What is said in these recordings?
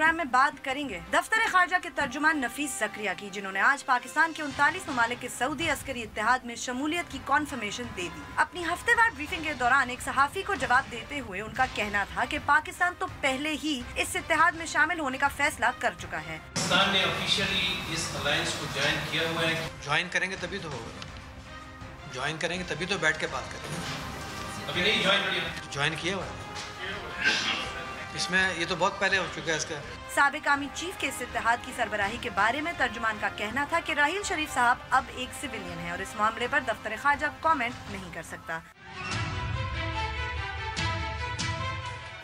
Programme में बात करेंगे दफ्तर खारजा के तर्जुमान नफीस ज़करिया की, जिन्होंने आज पाकिस्तान के 39 ममालिक के सऊदी अस्करी इत्तेहाद में शमूलियत की कॉन्फर्मेशन दे दी। अपनी हफ्तेवार ब्रीफिंग के दौरान एक सहाफ़ी को जवाब देते हुए उनका कहना था कि पाकिस्तान तो पहले ही इस इत्तेहाद में शामिल होने का फैसला कर चुका है। पाकिस्तान ने ऑफिशियली इस अलायंस को ज्वाइन किया हुआ है। ज्वाइन करेंगे तभी तो होगा, ज्वाइन करेंगे तभी तो बैठ के बात करेंगे। अभी नहीं ज्वाइन किया हुआ है, इसमें ये तो बहुत पहले हो चुका है इसका। साबिक आर्मी चीफ के इस इत्तेहाद की सरबराही के बारे में तर्जुमान का कहना था कि राहील शरीफ साहब अब एक सिविलियन है और इस मामले पर दफ्तर खारजा कमेंट नहीं कर सकता।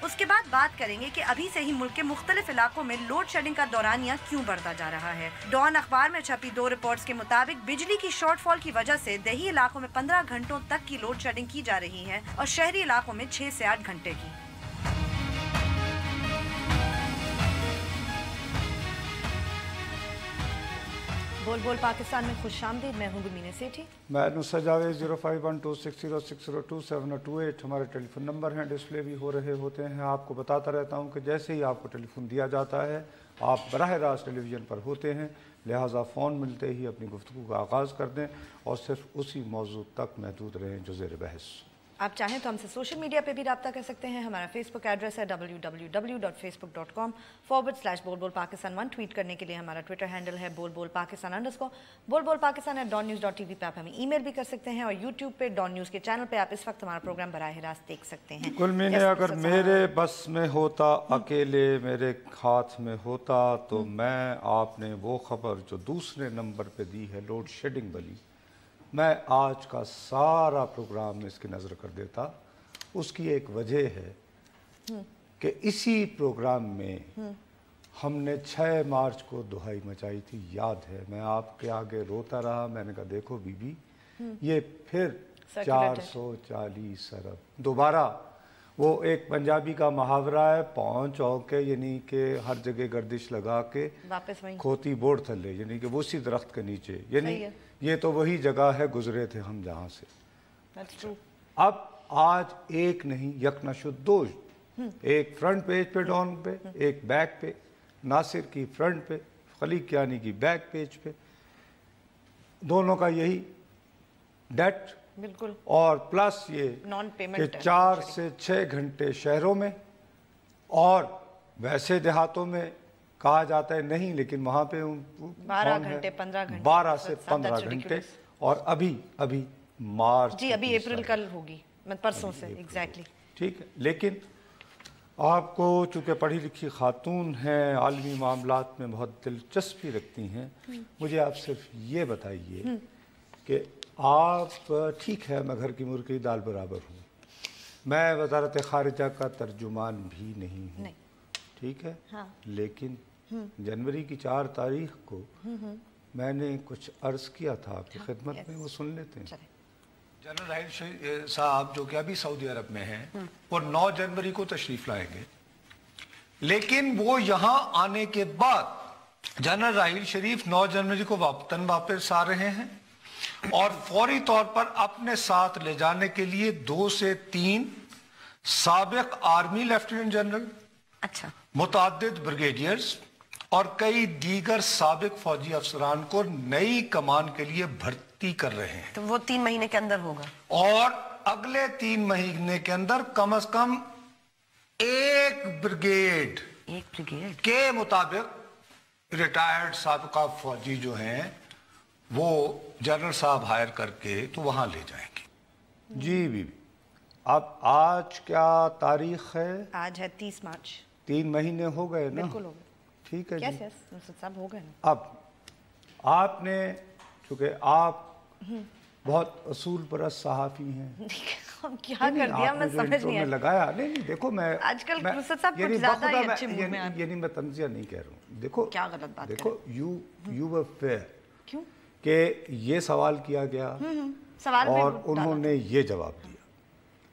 उसके बाद बात करेंगे कि अभी से ही मुल्क के मुख्तलिफ इलाकों में लोड शेडिंग का दौरानिया क्यों बढ़ता जा रहा है। डॉन अखबार में छपी 2 रिपोर्ट्स के मुताबिक बिजली की शॉर्टफॉल की वजह से देही इलाकों में 15 घंटों तक की लोड शेडिंग की जा रही है और शहरी इलाकों में 6 से 8 घंटे की। बोल बोल पाकिस्तान में खुशामदीद, मैं हूँ गुमीने सेठी। मैं नुसरत जावेद। 0512606028 हमारे टेलीफोन नंबर हैं, डिस्प्ले भी हो रहे होते हैं। आपको बताता रहता हूँ कि जैसे ही आपको टेलीफोन दिया जाता है आप बराह रास्त टेलीविज़न पर होते हैं, लिहाजा फ़ोन मिलते ही अपनी गुफ्तगू का आगाज़ कर दें और सिर्फ उसी मौजू तक महदूद रहें जो ज़ेर बहस। आप चाहें तो हमसे सोशल मीडिया पे भी रब्ता कर सकते हैं। हमारा फेसबुक एड्रेस है www.facebook.com/बोल-बोल-पाकिस्तान1। ट्वीट करने के लिए हमारा ट्विटर हैंडल है बोल-बोल-पाकिस्तान_। बोल-बोल-पाकिस्तान@डॉन न्यूज़ .tv पे आप हमें ईमेल भी कर सकते हैं और यूट्यूब पे डॉन न्यूज़ के चैनल पे आप इस वक्त हमारा प्रोग्राम बराह रास्त देख सकते हैं। कुल मिले अगर मेरे बस में होता, अकेले मेरे हाथ में होता तो मैं आपने वो खबर जो दूसरे नंबर पे दी है लोड शेडिंग वाली, मैं आज का सारा प्रोग्राम में इसकी नज़र कर देता। उसकी एक वजह है कि इसी प्रोग्राम में हमने 6 मार्च को दुहाई मचाई थी, याद है। मैं आपके आगे रोता रहा, मैंने कहा देखो बीबी ये फिर 440 अरब दोबारा। वो एक पंजाबी का मुहावरा है, पहुँच औके, यानी कि हर जगह गर्दिश लगा के खोती बोर्ड थले, यानी कि वो उसी दरख्त के नीचे, यानी ये तो वही जगह है गुजरे थे हम जहाँ से। अब आज एक नहीं यकनशुद 2, एक फ्रंट पेज पे डॉन पे, एक बैक पे, नासिर की फ्रंट पे, खलीक यानी की बैक पेज पे, दोनों का यही डेट बिल्कुल। और प्लस ये नॉन पेमेंट कि 4 से 6 घंटे शहरों में और वैसे देहातों में कहा जाता है नहीं, लेकिन वहाँ पे 12 घंटे 15 घंटे 12 से 15 घंटे। और अभी मार्च जी, अभी अप्रैल कल होगी, परसों से एग्जैक्टली। ठीक है, लेकिन आपको चूँकि पढ़ी लिखी खातून हैं, आलमी मामलात में बहुत दिलचस्पी रखती हैं, मुझे आप सिर्फ ये बताइए कि आप, ठीक है मैं घर की मुर्गी दाल बराबर हूँ, मैं वज़ारत ख़ारिजा का तर्जुमान भी नहीं हूँ, ठीक है। हाँ। लेकिन जनवरी की 4 तारीख को मैंने कुछ अर्ज़ किया था आपकी खिदमत में, वो सुन लेते हैं। जनरल राहिल साहब जो कि अभी सऊदी अरब में हैं, वो 9 जनवरी को तशरीफ लाएंगे, लेकिन वो यहाँ आने के बाद जनरल राहिल शरीफ 9 जनवरी को वतन वापस आ रहे हैं और फौरी तौर पर अपने साथ ले जाने के लिए 2 से 3 साबिक आर्मी लेफ्टिनेंट जनरल, अच्छा, मुतअद्दिद ब्रिगेडियर्स और कई दीगर साबिक फौजी अफसरान को नई कमान के लिए भर्ती कर रहे हैं। तो वो 3 महीने के अंदर होगा और अगले 3 महीने के अंदर कम से कम एक ब्रिगेड के मुताबिक रिटायर्ड साबिका फौजी जो हैं वो जनरल साहब हायर करके तो वहां ले जाएंगे। जी बीबी, अब आज क्या तारीख है? आज है 30 मार्च। 3 महीने हो गए ना? बिल्कुल हो गए। ठीक है जी, सब हो गए ना। अब आपने, चूँकि आप बहुत असूल परस्त सहाफ़ी हैं, हम क्या कर दिया मैं समझ नहीं आया। लगाया नहीं, देखो मैं आजकल यानी मैं तंज़िया नहीं कह रहा हूँ। देखो क्या गलत बात, देखो यू वर फेयर। क्यों कि ये सवाल किया गया सवाल और उन्होंने ये जवाब दिया।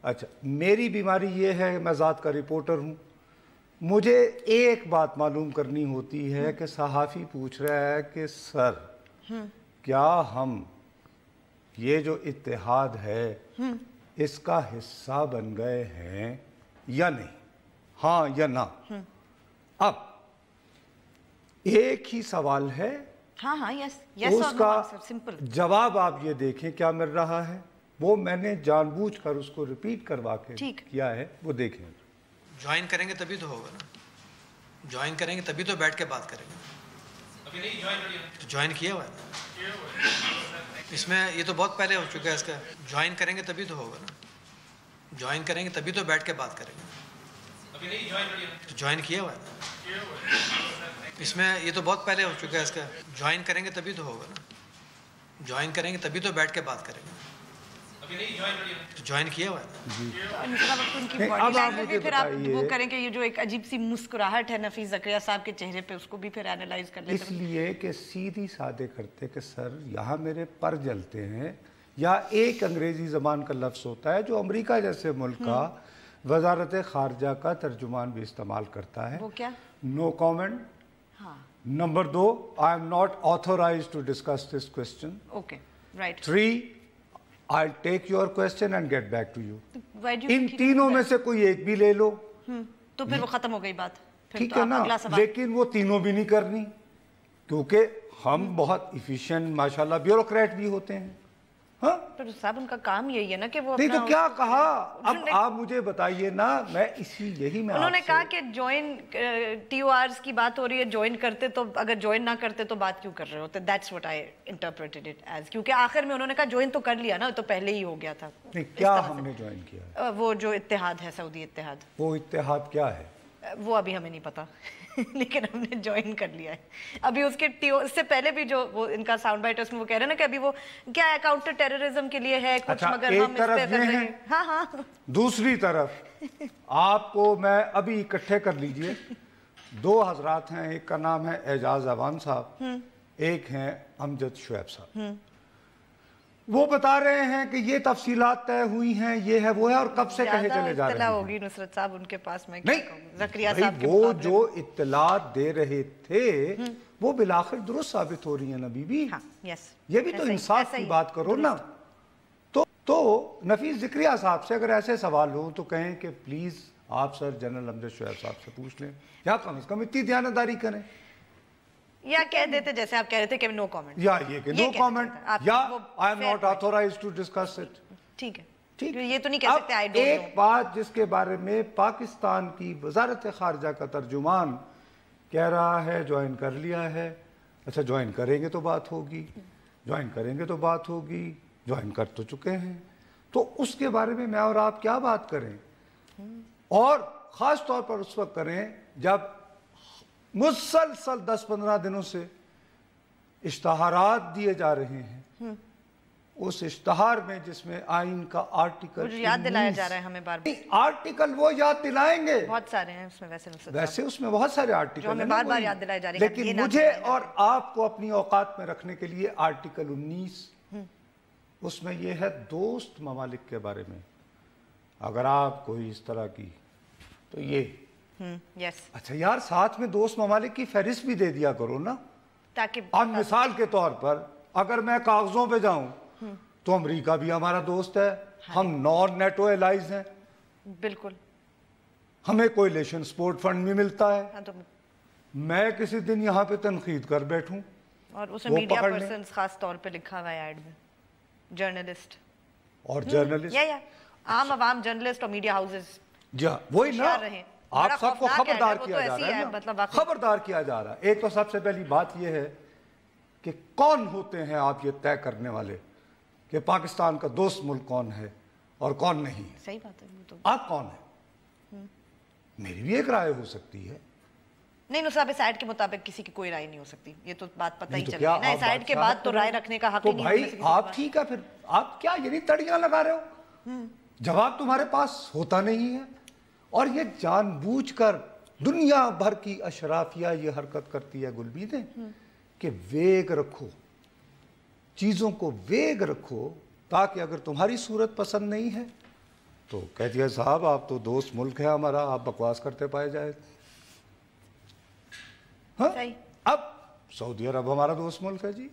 अच्छा, मेरी बीमारी ये है, मैं ज़ात का रिपोर्टर हूँ, मुझे एक बात मालूम करनी होती है कि सहाफ़ी पूछ रहा है कि सर क्या हम ये जो इत्तेहाद है इसका हिस्सा बन गए हैं या नहीं, हाँ या ना। अब एक ही सवाल है, हाँ हाँ, यस यस, उसका सिंपल जवाब आप ये देखें क्या मिल रहा है, वो मैंने जानबूझकर उसको रिपीट करवा के किया है, वो देखें। ज्वाइन करेंगे तभी तो होगा ना, ज्वाइन करेंगे तभी तो बैठ के बात करेंगे। अभी नहीं ज्वाइन किया तो ज्वाइन किया हुआ है इसमें, ये तो बहुत पहले हो चुका है इसका। ज्वाइन करेंगे तभी तो होगा ना, ज्वाइन करेंगे तभी तो बैठ के बात करेंगे। अभी नहीं ज्वाइन किया तो ज्वाइन किया हुआ है इसमें, ये तो बहुत पहले हो चुका है इसका। ज्वाइन करेंगे तभी तो होगा ना, ज्वाइन करेंगे तभी तो बैठ के बात करेंगे। अभी नहीं ज्वाइन किया तो ज्वाइन किया हुआ है। उनकी नहीं, बॉडी अब आप लैंग्वेज मुझे भी फिर आप बताइए। वो करें कि ये जो एक अजीब सी मुस्कुराहट है नफीस ज़करिया साहब के चेहरे पे, उसको भी फिर एनालाइज कर लेते हैं। इसलिए कि सीधी सादे करते कि सर यहाँ मेरे पर जलते हैं, या एक अंग्रेजी ज़बान का लफ्ज़ होता है जो अमेरिका जैसे मुल्क का वजारत खारजा का तर्जुमान भी इस्तेमाल करता है। वो क्या? No comment. हाँ, number 2, I am not authorise to discuss this question. Okay, right. 3, I take your question and get back to you. Why do you in think he तीनों did में that? से कोई एक भी ले लो, तो फिर वो खत्म हो गई बात, फिर ठीक तो है आप ना, अगला सवाल। लेकिन वो तीनों भी नहीं करनी, क्योंकि हम बहुत इफिशिएंट माशाल्लाह ब्यूरोक्रेट भी होते हैं। हाँ, पर साहब उनका काम यही है ना कि वो नहीं तो अपना क्या कहा, अब उन्होंने- आप मुझे बताइए ना, मैं यही मैं उन्होंने आपसे- कहा कि ज्वाइन TORs की बात हो रही है, ज्वाइन करते तो, अगर ज्वाइन ना करते तो बात क्यों कर रहे होते। That's what I interpreted it as, क्योंकि आखिर में उन्होंने कहा ज्वाइन तो कर लिया ना, तो पहले ही हो गया था। नहीं, इस क्या तरह से। हमने ज्वाइन किया है? वो जो इत्तेहाद है, सऊदी इत्तेहाद, वो इत्तेहाद क्या है? वो अभी हमें नहीं पता लेकिन हमने ज्वाइन कर लिया है। अभी उसके इससे पहले भी जो वो इनका साउंड बाइट है उसमें वो कह रहे हैं ना कि अभी वो क्या है, काउंटर टेररिज्म के लिए है कुछ, अच्छा, मगर एक हम इस पे तरफ कर ये रहे है। हैं। हाँ हाँ, दूसरी तरफ आपको मैं अभी इकट्ठे कर लीजिए, 2 हजरात हैं, एक का नाम है एजाज अवान साहब, एक हैं अमजद शुएब साहब। वो बता रहे हैं कि ये तफसीलात तय हुई हैं, ये है वो है, और कब से कहे चले जा रहे इत्तला हैं। होगी नुसरत साहब उनके पास में, क्या नहीं, कहूँ, ज़करिया भाई साहब के वो मुकाबले जो इत्तलात दे रहे थे वो बिलाखिर दुरुस्त साबित हो रही है ना बीबी। हाँ, यस, ये भी तो इंसाफ की बात करो ना। तो नफीस ज़करिया साहब से अगर ऐसे सवाल हो तो कहें कि प्लीज आप सर जनरल अमजद शुएब साहब से पूछ लें, या कम से कम इतनी दयानतदारी करें, या कह देते जैसे आप कह रहे थे कि नो कमेंट, या ये कि नो कमेंट, या I am not authorized to discuss it. ठीक है, ठीक, ये तो नहीं कह सकते आई अब डोंट एक नो। बात जिसके बारे में पाकिस्तान की वजारत खारजा का तर्जुमान कह रहा है ज्वाइन कर लिया है। अच्छा, ज्वाइन करेंगे तो बात होगी, ज्वाइन करेंगे तो बात होगी, ज्वाइन कर तो चुके हैं, तो उसके बारे में मैं और आप क्या बात करें, और ख़ास तौर पर उस वक्त करें जब मुसलसल 10-15 दिनों से इश्तहारात दिए जा रहे हैं, उस इश्तहार में जिसमें आइन का आर्टिकल मुझे याद दिलाया जा रहा है हमें बार बार, आर्टिकल वो याद दिलाएंगे, बहुत सारे हैं उसमें वैसे नुसरत साहब। वैसे उसमें बहुत सारे आर्टिकल जो हमें हैं ना, बार-बार वही। याद दिलाए जा रहे हैं, ये लेकिन ना मुझे दिलाए जा और आपको अपनी औकात में रखने के लिए आर्टिकल 19, उसमें यह है दोस्त ममालिक के बारे में, अगर आप कोई इस तरह की, तो ये यस, अच्छा यार, साथ में दोस्त ममालिक की फहरिस्त भी दे दिया करो ना। ताकि अब मिसाल के तौर पर अगर मैं कागजों पे जाऊं तो अमेरिका भी हमारा दोस्त है, हम नॉन नेटो एलाइज हैं, बिल्कुल, हमें कोएलिशन सपोर्ट फंड भी मिलता है, हाँ, तो मैं किसी दिन यहाँ पे तनकीद कर बैठूं, और उसमें वो मीडिया पकड़ लें। पर्सन्स खास तौर पे लिखा हुआ है ऐड में, जर्नलिस्ट, और जर्नलिस्ट, या आम आवाम जर्नलिस्ट और मीडिया हाउसेस जा वही ना, होशियार रहें। आप बड़ा सबको खौफनाक है, खबरदार वो तो किया जा ऐसी रहा है, है ना, मतलब वाकई। खबरदार किया जा रहा है। एक तो सबसे पहली बात यह है कि कौन होते हैं आप ये तय करने वाले कि पाकिस्तान का दोस्त मुल्क कौन है और कौन नहीं है। सही बात है, वो तो आप कौन है? मेरी भी एक राय हो सकती है। नहीं नुसरत, इस ऐड के मुताबिक किसी की कोई राय नहीं हो सकती, ये तो बात पता ही तो चल क्या गई ना, आप इस ऐड के बादशाह बाद तो करो? राय रखने का हक तो ही नहीं है भाई उनमें से किसी आप के पास। ठीक है, फिर आप क्या यानी तड़ियां लगा रहे हो, जवाब तुम्हारे पास होता नहीं है, और ये जानबूझकर दुनिया भर की अशराफिया ये हरकत करती है गुलबीदें कि वेग रखो, चीजों को वेग रखो, ताकि अगर तुम्हारी सूरत पसंद नहीं है तो कहती है साहब आप तो दोस्त मुल्क है हमारा, आप बकवास करते पाए जाए। हाँ? सही। अब सऊदी अरब हमारा दोस्त मुल्क है जी,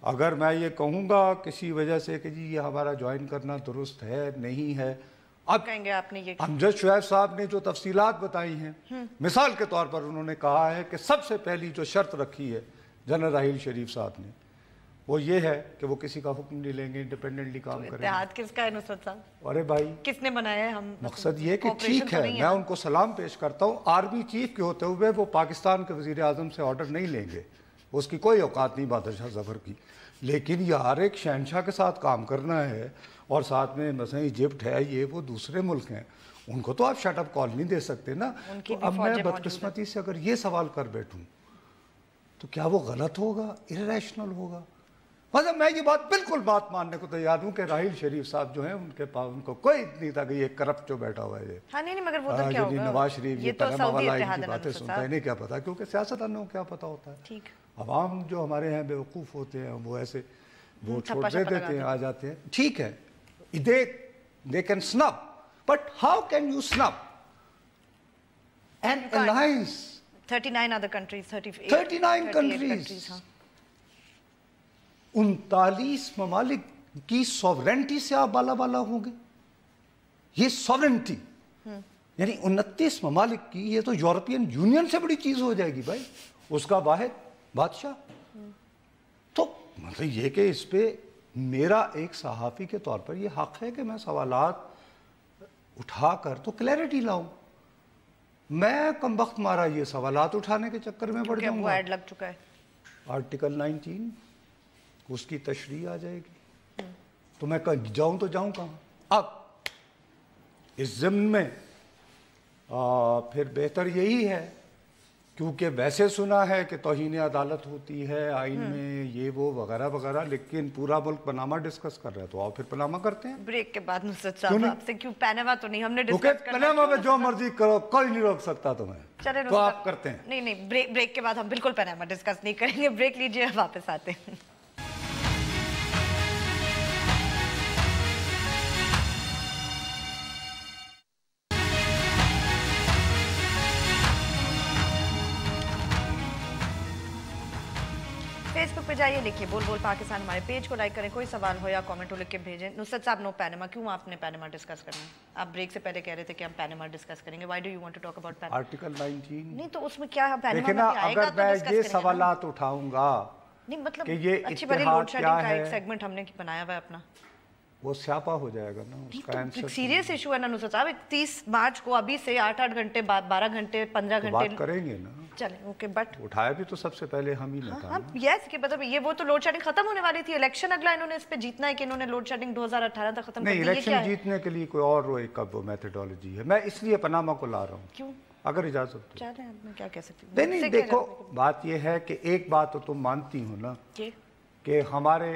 अगर मैं ये कहूँगा किसी वजह से कि जी ये हमारा ज्वाइन करना दुरुस्त है नहीं है, अब कहेंगे आपने ये अमजद शुएब साहब ने जो तफसीलात बताई हैं, मिसाल के तौर पर उन्होंने कहा है कि सबसे पहली जो शर्त रखी है जनरल राहील शरीफ साहब ने, वो ये है कि वो किसी का हुक्म नहीं लेंगे, इंडिपेंडेंटली काम करेंगे। इत्तेहाद किसका है नुसरत साहब? अरे भाई किसने बनाया है? हम मकसद ये कि ठीक है, मैं उनको सलाम पेश करता हूँ, आर्मी चीफ के होते हुए वो पाकिस्तान के वजीर आजम से ऑर्डर नहीं लेंगे, उसकी कोई औकात नहीं बादशाह ज़फ़र की। लेकिन यार एक शहनशाह के साथ काम करना है और साथ में मसलन इजिप्ट है, ये वो दूसरे मुल्क हैं, उनको तो आप शट अप कॉल नहीं दे सकते ना। तो अब मैं बदकिस्मती से अगर ये सवाल कर बैठूँ तो क्या वो गलत होगा, इर्रेशनल होगा? मतलब मैं ये बिल्कुल बात मानने को तैयार हूँ कि राहील शरीफ साहब जो हैं उनके पास उनको कोई नहीं था कि ये करप्ट जो बैठा हुआ है ये, हाँ नहीं मगर वो तो क्या होगा, नवाज शरीफ ये तो पनामा वाला इत्तेहाद इनकी है बातें नुसरत सुनता है, नहीं क्या पता, क्योंकि सियासतदानों को क्या पता होता है। ठीक, अवाम जो हमारे यहाँ बेवकूफ़ होते हैं वो ऐसे वोट छोड़ देते हैं, आ जाते हैं, ठीक है, they can snub, but how can you snub an alliance? 39 other countries, 39 countries, 39 ममालिक की सॉवरेंटी से आप बाला बाला होंगे। ये सॉवरेंटी यानी 29 ममालिक की, ये तो यूरोपियन यूनियन से बड़ी चीज हो जाएगी भाई, उसका वाहिद बादशाह। तो मतलब ये कि इस पे मेरा एक सहाफ़ी के तौर पर ये हक है कि मैं सवालात उठाकर तो क्लैरिटी लाऊं। मैं कमबख्त मारा ये सवालात उठाने के चक्कर में पड़ जाऊंगा। ऐड लग चुका है आर्टिकल 19 उसकी तशरीह आ जाएगी, तो मैं जाऊं तो जाऊं कहाँ? अब इस ज़िम्न में फिर बेहतर यही है, क्योंकि वैसे सुना है कि तौहीन अदालत होती है आइन में, ये वो वगैरह वगैरह, लेकिन पूरा मुल्क पनामा डिस्कस कर रहा है, तो आओ फिर पनामा करते हैं। ब्रेक के बाद नुसरत साहब आपसे क्यों पनामा तो नहीं हमने डिस्कस करना, पनामा में जो मर्जी करो, कोई नहीं रोक सकता तुम्हें, चले तो आप करते हैं। नहीं ब्रेक के बाद हम बिल्कुल पनामा डिस्कस नहीं करेंगे, ब्रेक लीजिए, वापस आते हैं। फेसबुक पे जाइए, लिखिए बोल बोल पाकिस्तान, हमारे पेज को लाइक करें, कोई सवाल हो या कमेंट हो लिख के भेजें। नुसरत साहब नो पनामा, क्यों आपने पनामा डिस्कस करना है? आप ब्रेक से पहले कह रहे थे कि हम पनामा डिस्कस करेंगे, why do you want to talk about Panama? Article 19 नहीं तो उसमें क्या पनामा देखिए ना, अगर मैं ये सवालात उठाऊंगा, नहीं मतलब कि ये अच्छी बड़ी लोड शेडिंग का एक सेगमेंट हमने बनाया हुआ है अपना, वो स्यापा हो जाएगा ना उसका आंसर। सीरियस इशू है ना नुसरत साहब, 30 मार्च को अभी से 8-8 घंटे 12 घंटे 15 घंटे बात करेंगे ना, चले ओके, बट उठाया भी तो सबसे पहले हम ही ना था। यस कि मतलब ये वो तो लोड शेडिंग खत्म होने वाली थी, इलेक्शन अगला इन्होंने इस पे जीतना है कि इन्होंने लोड शेडिंग 2018 तक खत्म कर दी। नहीं, इलेक्शन जीतने के लिए कोई और वो एक मेथोडोलॉजी है, मैं इसलिए पनामा को ला रहा हूँ। क्यों? अगर इजाजत हो। मैं क्या कह सकती हूँ? नहीं देखो, बात ये है कि एक बात तो तुम मानती हो ना कि हमारे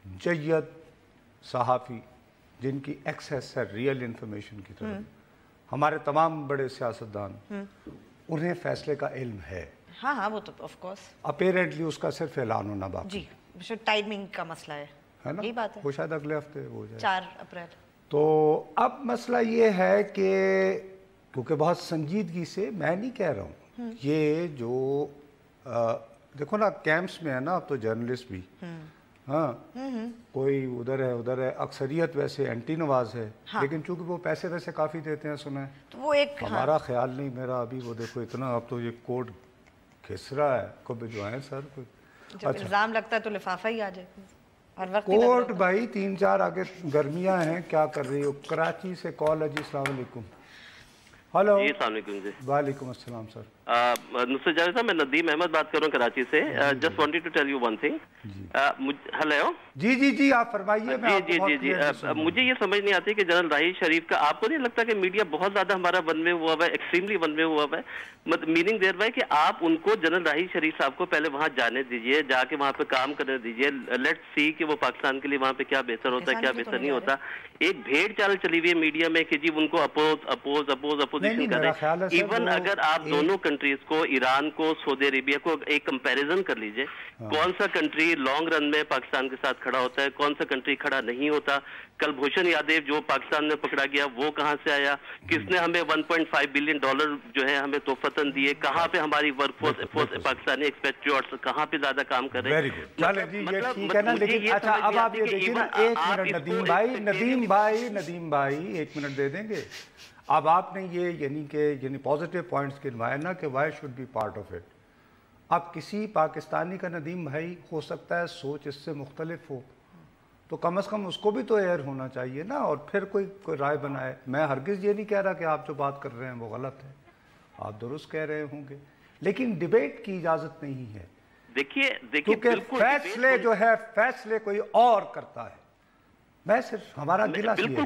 जय्यद सहाफ़ी जिनकी एक्सेस है रियल इंफॉर्मेशन की तरफ, हमारे तमाम बड़े सियासतदान, उन्हें फैसले का इल्म है। हाँ वो तो ऑफ कोर्स, अपेरेंटली उसका सिर्फ ऐलान होना बाकी जी, टाइमिंग का मसला है ना, यही बात है, वो शायद अगले हफ्ते हो जाए 4 अप्रैल। तो अब मसला ये है कि क्योंकि बहुत संजीदगी से मैं नहीं कह रहा हूँ, ये जो देखो ना कैंप्स में है ना, अब तो जर्नलिस्ट भी, हाँ कोई उधर है, अक्सरियत वैसे एंटी नवाज है, लेकिन चूंकि वो पैसे वैसे काफ़ी देते हैं सुना है, तो वो एक हमारा ख्याल नहीं, मेरा अभी वो देखो इतना, अब तो ये कोड खिस रहा है, कब जो है सर कोई जब इल्जाम लगता है तो लिफाफा ही आ जाए हर वक्त। कोर्ट भाई 3-4 आगे गर्मियां हैं, क्या कर रही हो? कराची से कॉल है जी, अस्सलाम वालेकुम। हेलो जी, अस्सलाम वालेकुम जी। वालेकुम अस्सलाम सर। नुसरत जावेद साहब, मैं नदीम अहमद बात कर रहा हूँ कराची से। Just wanted to tell you one thing. Hello जी आप फरमाइए। जी मुझे ये समझ नहीं आती कि जनरल राहील शरीफ का, आपको नहीं लगता कि मीडिया बहुत ज्यादा हमारा वन वे हुआ है, एक्सट्रीमली वन वे हुआ है? मतलब मीनिंग देर है कि आप उनको, जनरल राहील शरीफ साहब को पहले वहाँ जाने दीजिए, जाके वहाँ पे काम करने दीजिए, लेट्स सी कि वो पाकिस्तान के लिए वहाँ पे क्या बेहतर होता है, क्या बेहतर नहीं होता। एक भेड़ चाल चली हुई है मीडिया में कि जी उनको अपोजिशन करें। इवन अगर आप दोनों कंट्रीज को, ईरान को, सऊदी अरेबिया को एक कंपैरिजन कर लीजिए, कौन सा कंट्री लॉन्ग रन में पाकिस्तान के साथ खड़ा होता है, कौन सा कंट्री खड़ा नहीं होता। कुलभूषण यादव जो पाकिस्तान में पकड़ा गया वो कहाँ से आया, किसने हमें 1.5 बिलियन डॉलर जो है हमें तोहफतन दिए, कहाँ पे हमारी वर्कफोर्स पाकिस्तानी एक्सपेट्रियोट्स कहाँ पे ज्यादा काम कर रहे हैं। वेरी गुड, चलो जी ये ठीक है ना। लेकिन अच्छा अब आप ये देखिए ना, एक मिनट नदीम भाई एक मिनट दे देंगे। अब आपने ये यानी पॉजिटिव पॉइंट्स गिनवाए ना कि why should be part of it. अब किसी पाकिस्तानी का नदीम भाई हो सकता है सोच इससे मुख्तलिफ हो, तो कम से कम उसको भी तो एयर होना चाहिए ना, और फिर कोई राय बनाए। मैं हरगिज़ ये नहीं कह रहा कि आप जो बात कर रहे हैं वो गलत है, आप दुरुस्त कह रहे होंगे, लेकिन डिबेट की इजाज़त नहीं है। देखिए क्योंकि फैसले जो है फैसले कोई और करता है, मैं सिर्फ हमारा गिला बिल्कुल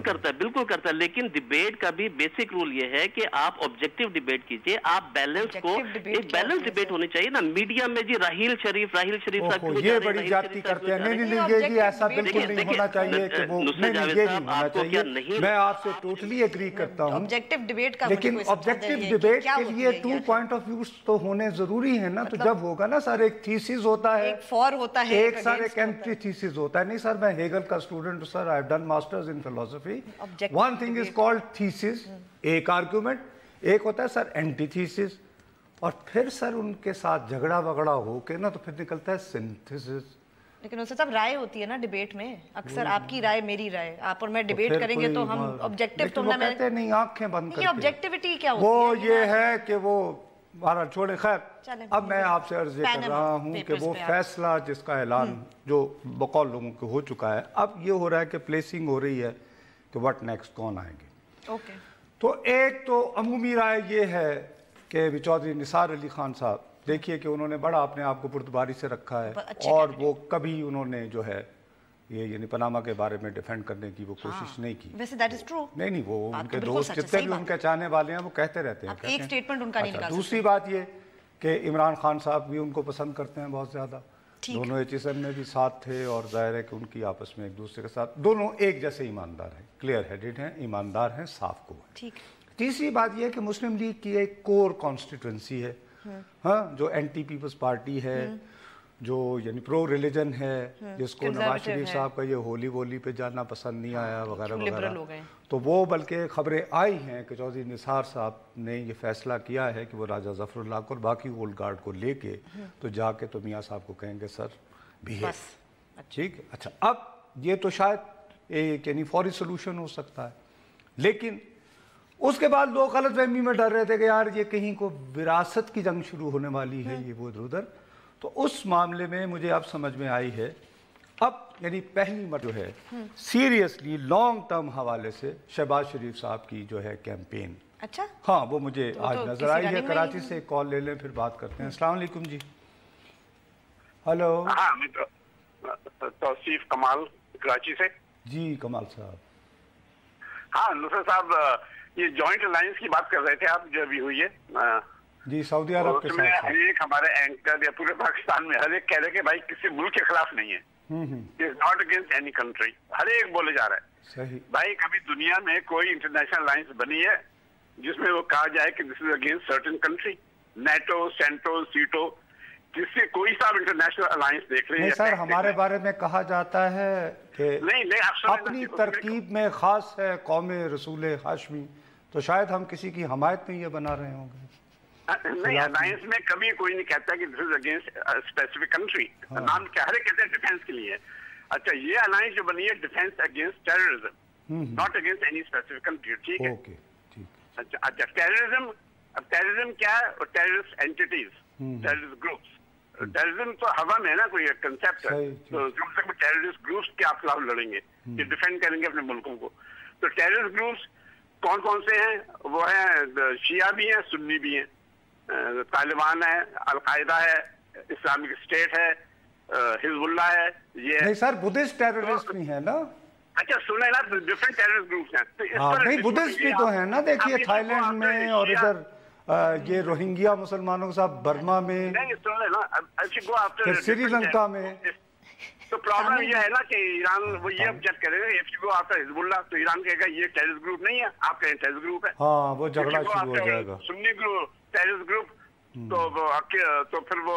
करता है, लेकिन डिबेट का भी बेसिक रूल ये है कि आप ऑब्जेक्टिव डिबेट कीजिए, आप बैलेंस को, एक बैलेंस डिबेट होनी चाहिए ना। मीडिया में जी राहील शरीफ साहब ये बड़ी जाती करते हैं। नहीं ये जी ऐसा बिल्कुल नहीं होना चाहिए कि वो नहीं होना चाहिए। मैं आपसे टोटली एग्री करता हूँ, ऑब्जेक्टिव डिबेट का, लेकिन ऑब्जेक्टिव डिबेट के लिए 2 पॉइंट ऑफ व्यू तो होने जरूरी है ना। तो जब होगा ना सर, एक थीसिस होता है, एक सर एक एंटी थीसिस होता है। नहीं सर, मैं हेगल का स्टूडेंट हूँ sir, I've done masters in philosophy. One thing is called thesis, एक आर्ग्यूमेंट, एक होता है सर एंटीथीसिस, और फिर सर उनके साथ झगड़ा वगड़ा हो के ना तो फिर निकलता है सिंथेसिस। लेकिन उससे सब राय होती है ना डिबेट में, अक्सर आपकी राय मेरी राय, आप और मैं डिबेट करेंगे तो हम ऑब्जेक्टिव, तो मैं कहते नहीं आंखें बंद करके। ऑब्जेक्टिविटी क्या होती है? वो ये है कि वो हमारा छोड़े। खैर अब मैं आपसे अर्ज कर रहा हूँ कि वो फैसला जिसका ऐलान जो बकौल लोगों को हो चुका है, अब ये हो रहा है कि प्लेसिंग हो रही है कि व्हाट नेक्स्ट, कौन आएंगे। ओके, तो एक तो अमूमी राय ये है कि चौधरी निसार अली खान साहब, देखिए कि उन्होंने बड़ा अपने आप को पुर्तबारी से रखा है, और वो कभी उन्होंने जो है ये यानी पनामा के बारे में डिफेंड करने की वो कोशिश नहीं की। वैसे दैट इज ट्रू। नहीं वो उनके दोस्त जितने भी उनके चाहने वाले हैं वो कहते रहते हैं, एक स्टेटमेंट उनका नहीं निकाल सकते। दूसरी बात ये कि इमरान खान साहब भी उनको पसंद करते हैं बहुत ज़्यादा, दोनों HSM में भी साथ थे, और जाहिर है कि उनकी आपस में एक दूसरे के साथ दोनों एक जैसे ईमानदार हैं, क्लियर हेडेड हैं, ईमानदार हैं, साफ को हैं। ठीक। तीसरी बात यह है कि मुस्लिम लीग की एक कोर कॉन्स्टिट्यूंसी है, हाँ, जो एंटी पीपल्स पार्टी है, जो यानी प्रो रिलीजन है, जिसको नवाज शरीफ साहब का ये होली वोली पे जाना पसंद नहीं आया वगैरह वगैरह, तो वो बल्कि खबरें आई हैं कि चौधरी निसार साहब ने ये फैसला किया है कि वो राजा जफरुल्लाह को और बाकी ओल्ड गार्ड को लेके तो जाके तो मियाँ साहब को कहेंगे सर भी है, ठीक। अच्छा, अब ये तो शायद एक यानी फौरी सोल्यूशन हो सकता है, लेकिन उसके बाद लोग गलतफहमी में डर रहे थे कि यार ये कहीं को विरासत की जंग शुरू होने वाली है, ये वो इधर उधर। तो उस मामले में मुझे अब समझ में आई है, अब यानी पहली मर जो है सीरियसली लॉन्ग टर्म हवाले से शहबाज शरीफ साहब की जो है कैंपेन। अच्छा, हाँ, वो मुझे आज नजर आई है। कराची से कॉल ले लें फिर बात करते हैं। अस्सलाम वालेकुम जी। हेलो। हाँ, मैं तौसीफ कमाल कराची से। जी कमाल साहब। हाँ नुसरत साहब, ये जॉइंट अलायंस की बात कर रहे थे आप जो अभी हुई है जी सऊदी अरब के साथ। हर एक हमारे एंकर या पूरे पाकिस्तान में हर एक कह रहे कि भाई किसी मुल्क के खिलाफ नहीं है, is not against any country, हर एक बोले जा रहा है। सही। भाई कभी दुनिया में कोई इंटरनेशनल अलायंस बनी है जिसमें वो कहा जाए कि this is against certain country? NATO, CENTO, SEATO, जिससे कोई सा इंटरनेशनल अलायंस देख रहे हैं सर, हमारे बारे में कहा जाता है कि नहीं अपनी तरकीब में खास है कौम रसूल हाशमी, तो शायद हम किसी की हमायत में ये बना रहे होंगे। नहीं, अलायंस में कभी कोई नहीं कहता कि this is against specific country. नाम क्या हर कहते हैं डिफेंस के लिए। अच्छा, ये अलायंस जो बनी है defence against terrorism, not against any specific country, ठीक है? ओके, ठीक। अच्छा, टेररिज्म, अब टेररिज्म क्या है? और terrorist entities, terrorist groups. Terrorism तो हवा में है ना, कोई कंसेप्ट है, तो कम से कम टेररिस्ट ग्रुप्स के आप खिलाफ लड़ेंगे, कि डिफेंड करेंगे अपने मुल्कों को। तो टेररिस्ट ग्रुप्स कौन कौन से हैं? वो हैं शिया भी हैं, सुन्नी भी हैं, तालिबान है, अलकायदा है, इस्लामिक स्टेट है, हिजबुल्लाह है, ये नहीं सर बुद्धिस्ट टेररिस्ट भी है ना। अच्छा सुने ना, डिफरेंट टेररिस्ट ग्रुप्स हैं, तो इस पर नहीं बुद्धिस्ट भी तो है ना। देखिए थाईलैंड में और इधर ये रोहिंग्या मुसलमानों के साथ बर्मा में, नहीं सुने ना, श्रीलंका में। तो प्रॉब्लम ये है ना कि ईरान वो ये ऑब्जेक्ट करेगा, if you go after Hezbollah, तो ईरान कहेगा ये टेररिस्ट ग्रुप नहीं है, आप कहें टेररिस्ट ग्रुप है। हाँ, वो झगड़ा शुरू हो जाएगा। सुन्नी ग्रुप टेररिस्ट ग्रुप, तो फिर वो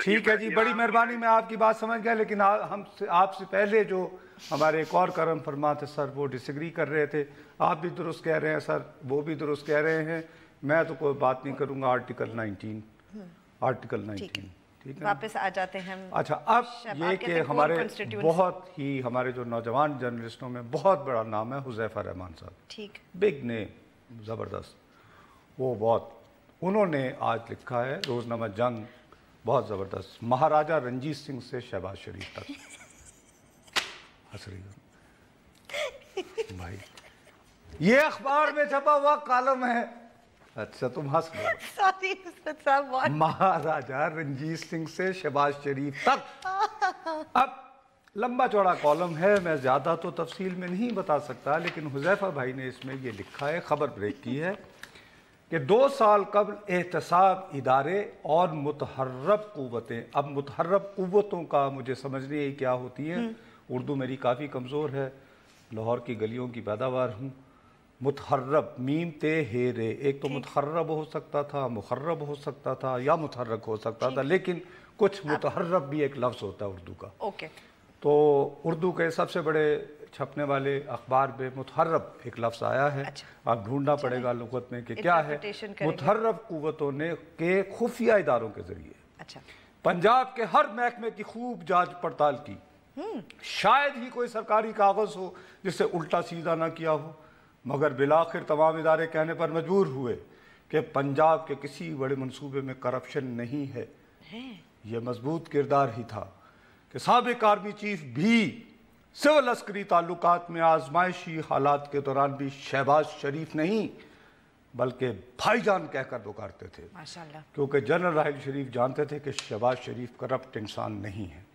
ठीक है जी, बड़ी मेहरबानी, मैं आपकी बात समझ गया, लेकिन हम आपसे पहले जो हमारे एक और करम फरमा थे सर, वो डिसएग्री कर रहे थे। आप भी दुरुस्त कह रहे हैं सर, वो भी दुरुस्त कह रहे हैं। मैं तो कोई बात नहीं करूंगा आर्टिकल 19, ठीक है, वापस आ जाते हैं हम। अच्छा, अब ये कि हमारे बहुत ही हमारे जो नौजवान जर्नलिस्टों में बहुत बड़ा नाम है हुज़ैफा रहमान साहब, ठीक, बिग नेम, ज़बरदस्त, वो बहुत, उन्होंने आज लिखा है रोज़नामा जंग, बहुत ज़बरदस्त, महाराजा रंजीत सिंह से शहबाज शरीफ तक। हंस रही हो भाई, ये अखबार में छपा हुआ कॉलम है। अच्छा तुम हंस रहे हो। महाराजा रंजीत सिंह से शहबाज शरीफ तक। अब लंबा चौड़ा कॉलम है, मैं ज़्यादा तो तफसील में नहीं बता सकता, लेकिन हुज़ैफा भाई ने इसमें ये लिखा है, खबर ब्रेक की है कि 2 साल कबल एहतसाब इदारे और मुतहर्रब क़ुव्वतें। अब मुतहर्रब क़ुव्वतों का मुझे समझ नहीं है क्या होती है, उर्दू मेरी काफ़ी कमज़ोर है, लाहौर की गलियों की पैदावार हूँ। मुतहर्रब, मीम ते हे रे, एक तो मुतहर्रब हो सकता था, मुखर्रब हो सकता था, या मुतहर्रक हो सकता था, लेकिन कुछ मुतहर्रब भी एक लफ्ज़ होता है उर्दू का। ओके, तो उर्दू के सबसे बड़े छपने वाले अखबार में मुतहर्रब एक लफ्ज़ आया है। अच्छा। अब ढूंढना पड़ेगा लुगत में कि क्या है। मुतहर्रब क़ुव्वतों ने के खुफिया इदारों के ज़रिए पंजाब के हर महकमे की खूब जांच पड़ताल की। शायद ही कोई सरकारी कागज़ हो जिससे उल्टा सीधा ना किया हो, मगर बिलाखिर तमाम इदारे कहने पर मजबूर हुए कि पंजाब के किसी बड़े मंसूबे में करप्शन नहीं है। यह मजबूत किरदार ही था कि साबिक आर्मी चीफ भी सिविल अस्करी ताल्लुकात में आजमाइशी हालात के दौरान भी शहबाज शरीफ नहीं बल्कि भाईजान कहकर पुकारते थे, माशाअल्लाह, क्योंकि जनरल राहिल शरीफ जानते थे कि शहबाज शरीफ करप्ट इंसान नहीं है,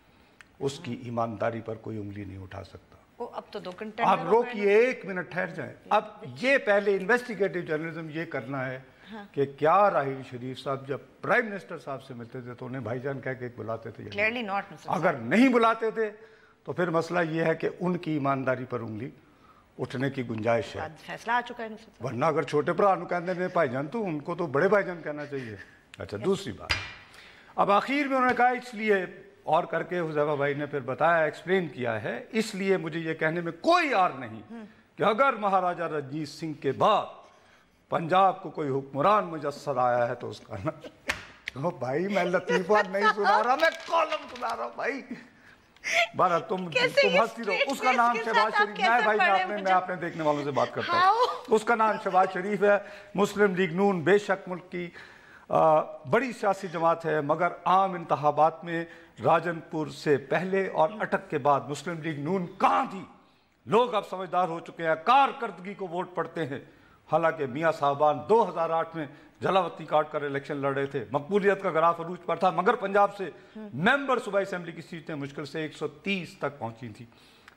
उसकी ईमानदारी पर कोई उंगली नहीं उठा सकता। अब तो 2 घंटे आप रोकिए, 1 मिनट ठहर जाएं। अब ये पहले इन्वेस्टिगेटिव जर्नलिज्म ये करना है कि क्या राहिल शरीफ साहब जब प्राइम मिनिस्टर साहब से मिलते थे तो उन्हें भाईजान कह के बुलाते थे? Clearly not. अगर नहीं बुलाते थे तो फिर मसला ये है कि उनकी ईमानदारी पर उंगली उठने की गुंजाइश है। फैसला आ चुका है, वरना अगर छोटे भरा कहते हैं भाईजान तो उनको तो बड़े भाईजान कहना चाहिए। अच्छा, दूसरी बात, अब आखिर में उन्होंने कहा इसलिए और करके हुज़ैफा भाई ने फिर बताया, एक्सप्लेन किया है, इसलिए मुझे ये कहने में कोई आर नहीं कि अगर महाराजा रंजीत सिंह के बाद पंजाब को कोई हुक्मरान मुजस्सर आया है तो उसका नाम भाई, मैं लतीफ़ा नहीं सुना रहा, मैं कॉलम सुना रहा हूँ भाई। बारा तुम हंसती रहो। उसका नाम शहबाज शरीफ, मैं भाई मैं अपने देखने वालों से बात करता हूँ, उसका नाम शहबाज शरीफ है। मुस्लिम लीग नून बेशक मुल्क की बड़ी सियासी जमात है, मगर आम इंतखाबात में राजनपुर से पहले और अटक के बाद मुस्लिम लीग नून कहाँ थी? लोग अब समझदार हो चुके हैं, कारकर्दगी को वोट पड़ते हैं। हालांकि मियाँ साहबान 2008 में जलावतनी काट कर इलेक्शन लड़ रहे थे, मकबूलियत का ग्राफ अरूज पर था, मगर पंजाब से मेंबर सूबाई असेंबली की सीटें मुश्किल से 130 तक पहुंची थी।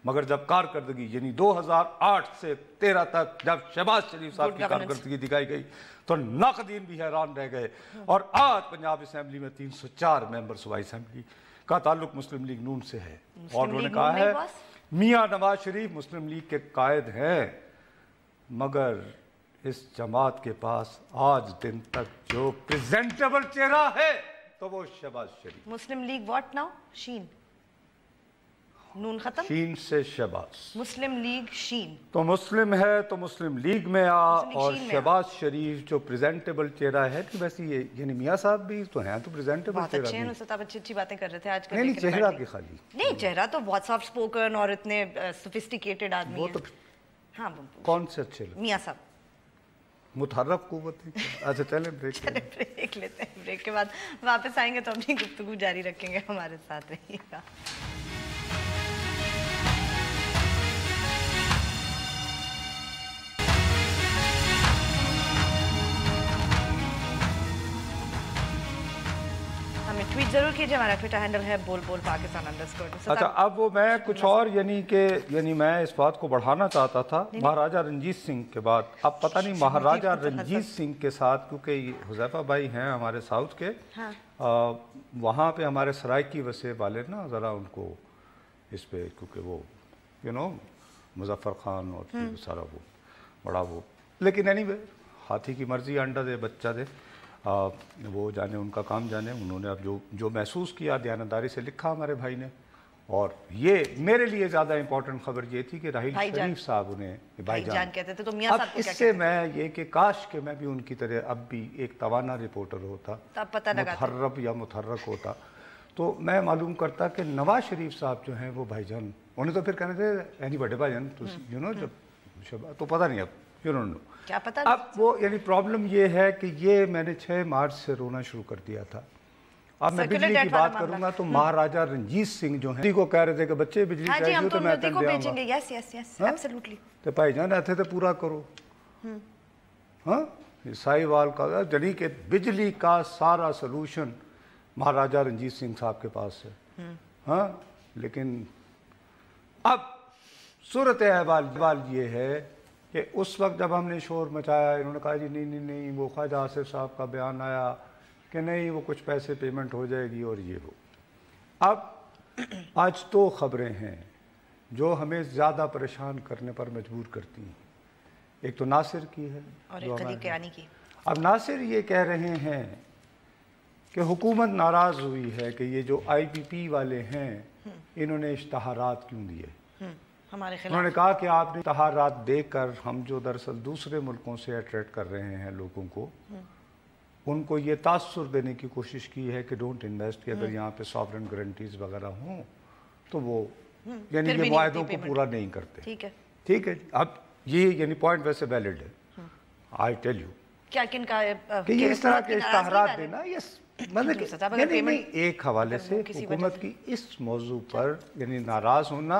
मगर जब कारकर्दगी यानी 2008 से 13 तक जब शहबाज शरीफ साहब की कारकर्दगी दिखाई गई तो नाकदीन भी हैरान रह गए। और आज पंजाब असेंबली में 304 मेंबर सूबाई असेंबली का ताल्लुक मुस्लिम लीग नून से है। और उन्होंने कहा है मियाँ नवाज शरीफ मुस्लिम लीग के कायद हैं, मगर इस जमात के पास आज दिन तक जो प्रेजेंटेबल चेहरा है तो वो शहबाज शरीफ। मुस्लिम लीग व्हाट नाउ? शीन, नून खत्म, शीन से शहबाज, मुस्लिम लीग शीन, तो मुस्लिम है तो मुस्लिम लीग में आ, और शहबाज शरीफ जो प्रेजेंटेबल चेहरा है, तो वैसे ये यानी मियाँ साहब भी तो हैं, तो प्रेजेंटेबल चेहरा है। अच्छी बातें कर रहे थे आज। नहीं, चेहरा की खाली नहीं, चेहरा तो बहुत सॉफ्ट स्पोकन और इतने सोफिस्टिकेटेड आदमी है। हाँ, कौन से अच्छे? मियाँ साहब मुतहर्रब क़ुव्वत है। अच्छा चलें ब्रेक लेते हैं, ब्रेक के बाद वापस आएंगे तो अपनी गुफ्तगू जारी रखेंगे, हमारे साथ रहिएगा। ट्वीट जरूर कीजिए, हमारा ट्विटर हैंडल है बोल बोल पाकिस्तान _। अच्छा, अब वो मैं कुछ और यानी मैं इस बात को बढ़ाना चाहता था महाराजा रंजीत सिंह के बाद। अब पता नहीं महाराजा रंजीत सिंह के साथ, क्योंकि हुज़ैफा भाई हैं हमारे साउथ के, वहाँ पे हमारे सराइकी वसे वाले ना ज़रा उनको इस पे, क्योंकि वो मुज़फ़्फ़र खान और सारा वो बड़ा वो, लेकिन एनीवे हाथी की मर्जी अंडा दे बच्चा दे। वो जाने, उनका काम जाने। उन्होंने अब जो महसूस किया दयानतदारी से लिखा हमारे भाई ने। और ये मेरे लिए ज़्यादा इम्पोर्टेंट खबर ये थी कि राहिल शरीफ साहब उन्हें भाईजान कहते थे, तो मियां साहब को इससे मैं ये कि काश कि मैं भी उनकी तरह अब भी एक तवाना रिपोर्टर होता, मुतहर्रब या मुतहर्रक होता, तो मैं मालूम करता कि नवाज शरीफ साहब जो हैं वो भाईजान, उन्हें तो फिर कहने थे एनी बड़े भाईजान, यू नो, जब तो पता नहीं, अब यू नो क्या पता। अब वो यानी प्रॉब्लम ये है कि ये मैंने 6 मार्च से रोना शुरू कर दिया था। अब मैं बिजली की बात करूंगा तो महाराजा रंजीत सिंह जो हैं को कह रहे थे कि बच्चे बिजली चाहिए तो मैं भेजेंगे, यस यस यस एब्सोल्युटली, तो भाईजान ऐसे तो पूरा करो। हाँ, साहिवाल का यानी कि बिजली का सारा सलूशन महाराजा रंजीत सिंह साहब के पास है। हाँ, लेकिन अब सूरत अहवाल ये है कि उस वक्त जब हमने शोर मचाया, इन्होंने कहा जी नहीं, वो ख्वाजा आसिफ साहब का बयान आया कि नहीं वो कुछ पैसे पेमेंट हो जाएगी और ये वो। अब आज 2 खबरें हैं जो हमें ज़्यादा परेशान करने पर मजबूर करती हैं। एक तो नासिर की है और एक कदीर किरानी की। अब नासिर ये कह रहे हैं कि हुकूमत नाराज़ हुई है कि ये जो IPP वाले हैं इन्होंने इश्तहारात क्यों दिए। हमारे खिलाफ उन्होंने कहा कि आपने इश्तहारात देकर हम जो दरअसल दूसरे मुल्कों से अट्रैक्ट कर रहे हैं लोगों को, उनको ये तासुर देने की कोशिश की है कि डोंट इन्वेस्ट, कि अगर यहाँ पे सॉवरेन गारंटीज वगैरह हों तो वो यानी ये मुआहदों को पूरा नहीं करते। ठीक है। अब ये यानी पॉइंट वैसे वैलिड है। आई टेल यू क्या किन का कि ये इस तरह के इश्तहारात देना, ये मतलब यानी एक हवाले से हुकूमत की इस मौजू पर यानी नाराज होना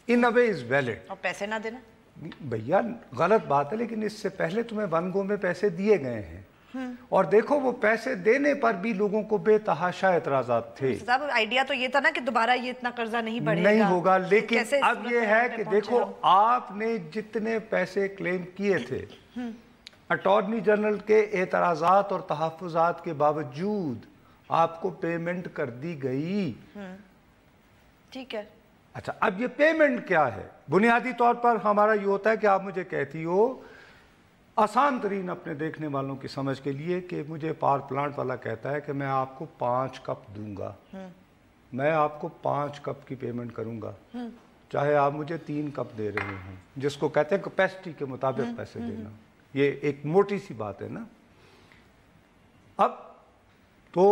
इन अ वे इज वैलिड। और पैसे ना देना भैया गलत बात है, लेकिन इससे पहले तुम्हें वनगो में पैसे दिए गए हैं और देखो वो पैसे देने पर भी लोगों को बेतहाशा एतराजात थे। साहब आइडिया तो ये था ना कि दोबारा ये इतना कर्जा नहीं बढ़ेगा, नहीं होगा, लेकिन अब ये है कि देखो आपने जितने पैसे क्लेम किए थे अटॉर्नी जनरल के एतराजात और तहफ़्फ़ुज़ात के बावजूद आपको पेमेंट कर दी गई। ठीक है। अच्छा, अब ये पेमेंट क्या है? बुनियादी तौर पर हमारा ये होता है कि आप मुझे कहती हो आसान तरीन अपने देखने वालों की समझ के लिए कि मुझे पावर प्लांट वाला कहता है कि मैं आपको 5 कप दूंगा, मैं आपको 5 कप की पेमेंट करूंगा, चाहे आप मुझे 3 कप दे रहे हों, जिसको कहते हैं कैपेसिटी के मुताबिक पैसे देना। ये एक मोटी सी बात है ना। अब तो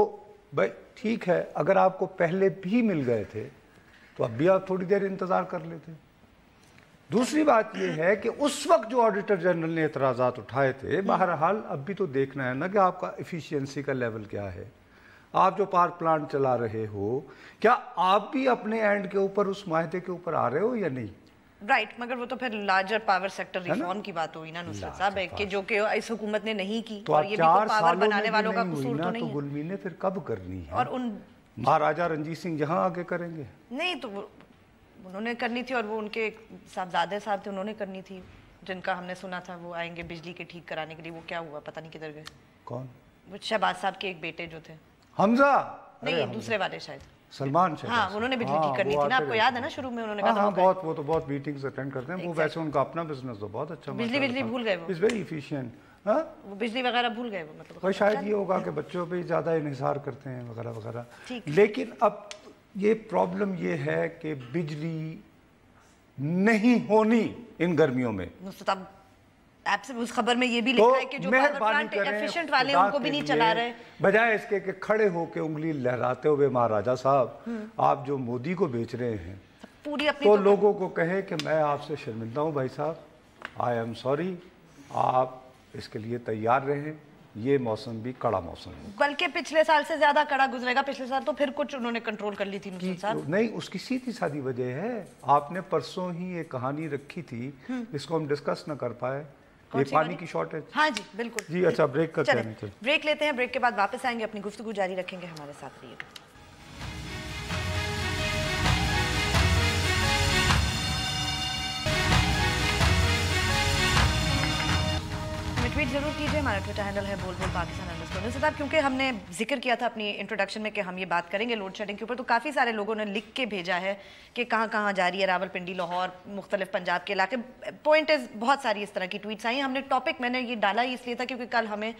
भाई ठीक है, अगर आपको पहले भी मिल गए थे तो अब भी आप थोड़ी देर इंतजार कर लेते। दूसरी बात यह है कि उस वक्त जो ऑडिटर जनरल ने एतराज़ात उठाए थे, बहरहाल अब भी तो देखना है ना कि आपका एफिशिएंसी का लेवल क्या है। आप जो पावर प्लांट चला रहे हो, क्या आप भी अपने एंड के ऊपर उस माहदे के ऊपर आ रहे हो या नहीं? राइट, मगर वो तो फिर लार्जर पावर सेक्टर रिफॉर्म की बात हुई ना नुसरत साहब, कि जो कि इस हुकूमत ने नहीं की। तो और ये भी तो पावर बनाने वालों का कसूर तो नहीं है। तो गुलमी ने फिर कब करनी है? और उन महाराजा रंजीत सिंह जहां आगे करेंगे नहीं तो उन्होंने करनी थी, और वो उनके साहबजादे साहब थे, उन्होंने करनी थी, जिनका हमने सुना था वो आएंगे बिजली के ठीक कराने के लिए। वो क्या हुआ पता नहीं किधर गए। कौन? वो शहबाज साहब के एक बेटे जो थे, हमजा नहीं दूसरे वाले शायद सलमान शहबाज। हाँ, उन्होंने बिजली ठीक करनी थी ना, आपको याद है ना शुरू में उन्होंने कहा था। बहुत वो तो बहुत मीटिंग्स अटेंड करते हैं वो। वैसे उनका अपना बिजनेस तो बहुत अच्छा, बिजली भूल गए वो, इज वेरी एफिशिएंट। वो बिजली वगैरह भूल गए वो, मतलब और शायद ये होगा कि बच्चों पे ज़्यादा इन्हिसार करते हैं वगैरह वगैरह। लेकिन अब ये प्रॉब्लम ये है कि बिजली नहीं होनी इन गर्मियों में। आपसे उस खबर में ये भी लिखा है कि जो पावर प्लांट एफिशिएंट वाले उनको भी नहीं चला रहे, बजाय इसके कि खड़े होके उंगली लहराते हुए महाराजा साहब आप जो मोदी को बेच रहे हैं पूरी अपनी तो लोगों को कहे कि मैं आपसे शर्मिंदा हूं भाई साहब, आई एम सॉरी, आप इसके लिए तैयार रहें, ये मौसम भी कड़ा मौसम है। बल्कि पिछले साल से ज्यादा कड़ा गुजरेगा। पिछले साल तो फिर कुछ उन्होंने कंट्रोल कर ली थी नुसरत साहब। नहीं, उसकी सीधी सादी वजह है, आपने परसों ही एक कहानी रखी थी जिसको हम डिस्कस न कर पाए, ये पानी की शॉर्टेज। हाँ जी बिल्कुल जी। अच्छा, ब्रेक करते हैं। ब्रेक लेते हैं, ब्रेक के बाद वापस आएंगे, अपनी गुफ्तगू जारी रखेंगे, हमारे साथ रहिएगा। ट्वीट जरूर कीजिए, हमारा ट्विटर हैंडल है बोल पाकिस्तान साहब। क्योंकि हमने जिक्र किया था अपनी इंट्रोडक्शन में कि हम ये बात करेंगे लोड शेडिंग के ऊपर, तो काफ़ी सारे लोगों ने लिख के भेजा है कि कहाँ कहाँ जारी है, रावलपिंडी, लाहौर, मुख्तलिफ पंजाब के इलाके। पॉइंट इज़ बहुत सारी इस तरह की ट्वीट्स आई। हमने टॉपिक मैंने ये डाला ही इसलिए था क्योंकि कल हमें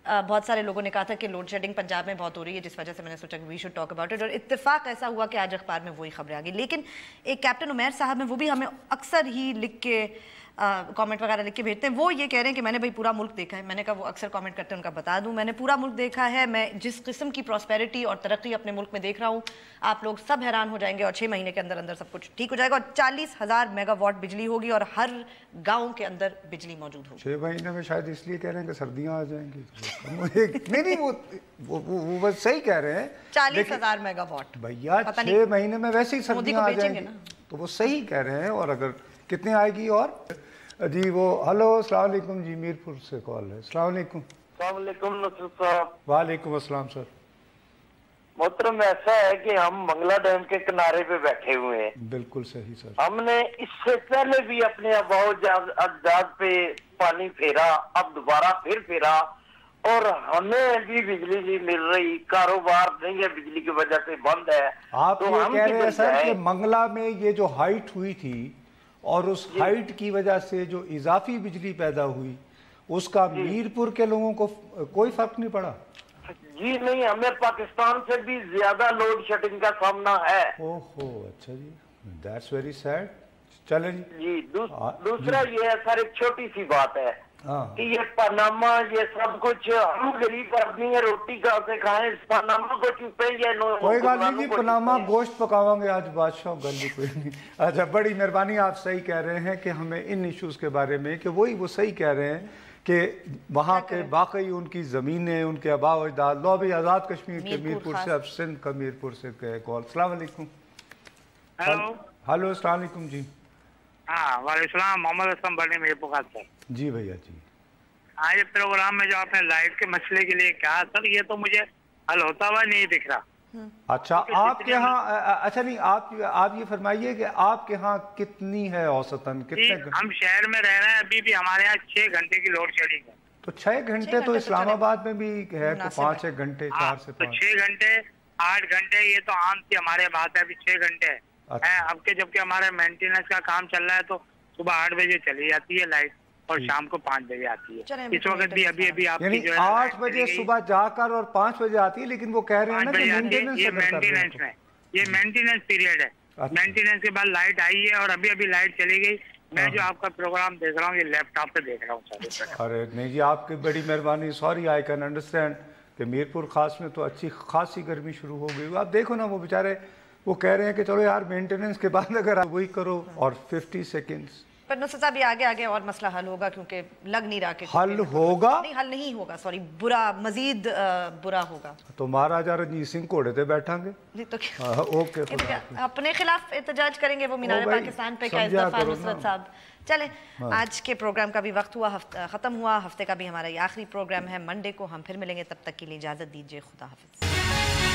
बहुत सारे लोगों ने कहा था कि लोड शेडिंग पंजाब में बहुत हो रही है, जिस वजह से मैंने सोचा कि we should talk about it, और इत्तेफाक ऐसा हुआ कि आज अखबार में वही खबरें आ गई। लेकिन एक कैप्टन उमैर साहब हैं, वो भी हमें अक्सर ही लिख के कमेंट वगैरह लिख के भेजते हैं। वो ये कह रहे हैं कि मैंने भाई पूरा मुल्क देखा है। मैंने कहा वो अक्सर कमेंट करते हैं, उनका बता दूं, मैंने पूरा मुल्क देखा है। मैं जिस किस्म की प्रॉस्पेरिटी और तरक्की अपने मुल्क में देख रहा हूँ, आप लोग सब हैरान हो जाएंगे, और 6 महीने के अंदर अंदर सब कुछ ठीक हो जाएगा, और 40,000 मेगावाट बिजली होगी और हर गाँव के अंदर बिजली मौजूद होगी। 6 महीने में शायद इसलिए कह रहे हैं कि सर्दियाँ आ जाएंगी। नहीं, वो बस सही कह रहे हैं, 40,000 मेगावाट भैया 6 महीने में वैसे ही सर्दियाँ आ जाएंगी, तो वो सही कह रहे हैं। और अगर कितने आएगी और जी वो हेलो अस्सलाम वालेकुम जी, मीरपुर से कॉल है। अस्सलाम वालेकुम। अस्सलाम वालेकुम नसरुल साहब। वालेकुम अस्सलाम सर। मोहतरम ऐसा है कि हम मंगला डैम के किनारे पे बैठे हुए हैं। बिल्कुल सही सर। हमने इससे पहले भी अपने अजदाद पे पानी फेरा, अब दोबारा फिर फेरा, और हमें भी बिजली नहीं मिल रही, कारोबार नहीं है, बिजली की वजह से बंद है। आप तो ये कह रहे हैं सर कि मंगला में ये जो हाइट हुई थी और उस हाइट की वजह से जो इजाफी बिजली पैदा हुई, उसका मीरपुर के लोगों को कोई फर्क नहीं पड़ा? जी नहीं, हमें पाकिस्तान से भी ज्यादा लोड शेडिंग का सामना है। ओहो, अच्छा जी, दैट्स वेरी सैड। चलें जी। दूसरा ये है सर, एक छोटी सी बात है कि ये पनामा, ये सब कुछ, हम गरीब आदमी है, रोटी कहाँ से खाएं, पनामा को चुपे या कोई गल नहीं जी, पनामा गोश्त पकावांगे आज बादशाह, गल ही कोई नहीं। अच्छा, बड़ी मेहरबानी, आप सही कह रहे हैं कि हमें इन इश्यूज के बारे में, कि वो सही कह रहे हैं कि वहाँ पे वाकई उनकी ज़मीनें, उनके आबा व अजदाद। लो भी आज़ाद कश्मीर के मीरपुर से, अब सिंध का मीरपुर से कॉल। अस्सलाम वालेकुम। हेलो अस्सलाम वालेकुम जी। हाँ वालेकुम, मोहम्मद असलम बने मीरपुर से। जी भैया जी। आज प्रोग्राम में जो आपने लाइट के मसले के लिए कहा सर, ये तो मुझे हल होता हुआ नहीं दिख रहा। अच्छा, आपके यहाँ, अच्छा नहीं, आप ये फरमाइए कि आपके यहाँ कितनी है औसतन, कितने? हम शहर में रह रहे हैं, अभी भी हमारे यहाँ 6 घंटे की लोड शेडिंग है। तो 6 घंटे तो इस्लामाबाद में भी है, तो 5-6 घंटे, 4 से 5। 6 घंटे 8 घंटे ये तो आम की हमारे बात है, अभी 6 घंटे है। अब के जबकि हमारे मेंटेनेंस का काम चल रहा है, तो सुबह 8 बजे चली जाती है लाइट और शाम को 5 बजे आती है। इस वक्त भी अभी आपकी जो है 8 बजे सुबह जाकर और 5 बजे आती है, लेकिन वो कह रहे हैं ना कि मेंटेनेंस में, ये मेंटेनेंस पीरियड है। मेंटेनेंस के बाद लाइट आई है और अभी लाइट चली गई। मैं जो आपका प्रोग्राम देख रहा हूँ, ये लैपटॉप पे देख रहा हूँ। अरे नहीं जी, आपकी बड़ी मेहरबानी। सॉरी, आई कैन अंडरस्टैंड कि मीरपुर खास में तो अच्छी खासी गर्मी शुरू हो गई। आप देखो ना, वो बेचारे वो कह रहे हैं कि चलो यार, मेंटेनेंस के बाद अगर आप वही करो, और 50 सेकेंड्स। पर नुसरत साहब, आगे और मसला हल होगा, क्योंकि लग नहीं रहा कि हल होगा। नहीं, हल नहीं होगा, सॉरी, मजीद बुरा होगा। तो महाराजा रंजीत सिंह घोड़े पे बैठांगे तो ओके, अपने खिलाफ एहतजाज करेंगे वो मीनार पाकिस्तान पे, क्या इज़्ज़त नुसरत साहब। चले, आज के प्रोग्राम का भी वक्त हुआ, खत्म हुआ। हफ्ते का भी हमारा ये आखिरी प्रोग्राम है। मंडे को हम फिर मिलेंगे, तब तक के लिए इजाजत दीजिए। खुदा हाफिज।